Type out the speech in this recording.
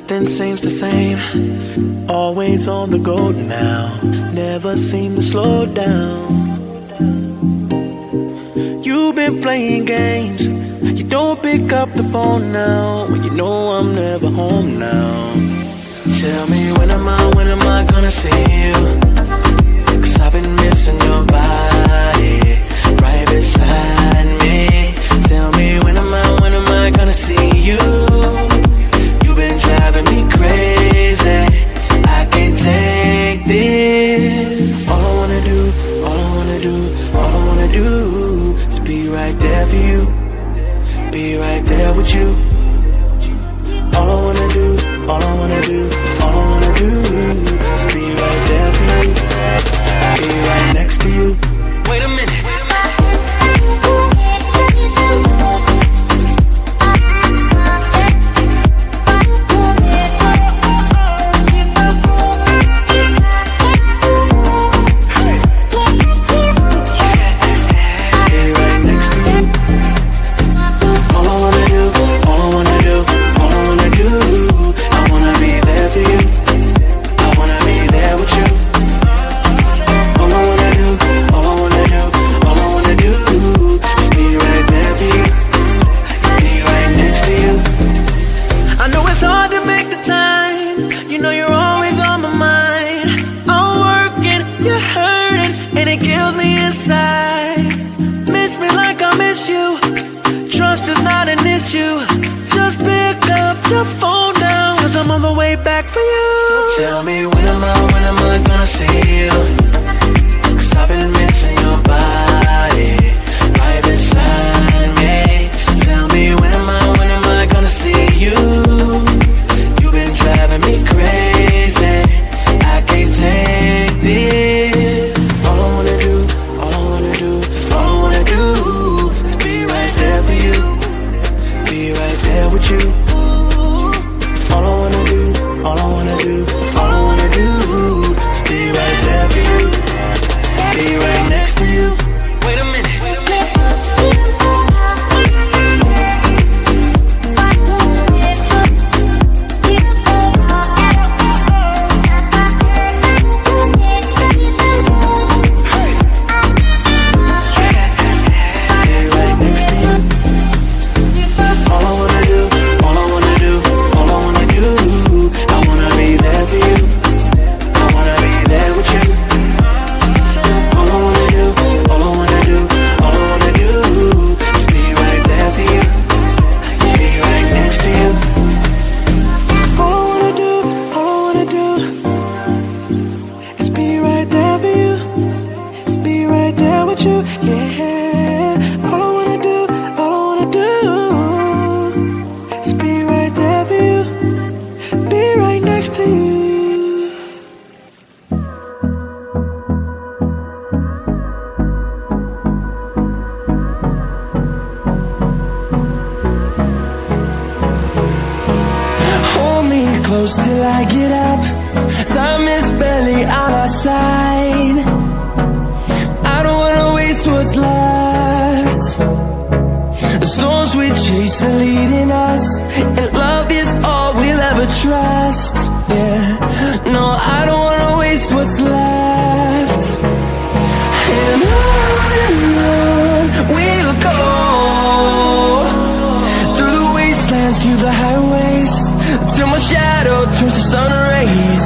nothing seems the same. Always on the go now, never seem to slow down. You've been playing games, you don't pick up the phone now, when you know I'm never home now. Tell me when am I gonna see you? 'Cause I've been missing your body right beside me. Tell me when am I gonna see you? You've been driving me crazy, I can't take this. All I wanna do, all I wanna do, all I wanna do is be right there for you, be right there with you. All I wanna do, all I wanna do, all I wanna do is be right there for you, be right next to you. Wait a minute. Tell me when am I gonna see you? 'Cause I've been missing your body right beside me. Tell me when am I gonna see you? You've been driving me crazy, I can't take this. All I wanna do, all I wanna do, all I wanna do is be right there for you, be right there with you. All I wanna do, all I wanna do, all I wanna do is be right there for you, be right next to you. Wait a minute. Close till I get up, time is barely on our side. I don't wanna waste what's left. The storms we chase are leading us, and love is all we'll ever trust. Yeah, no, I don't wanna waste what's left. And on we'll go, through the wastelands, through the highways, till my shadow turns to sun rays.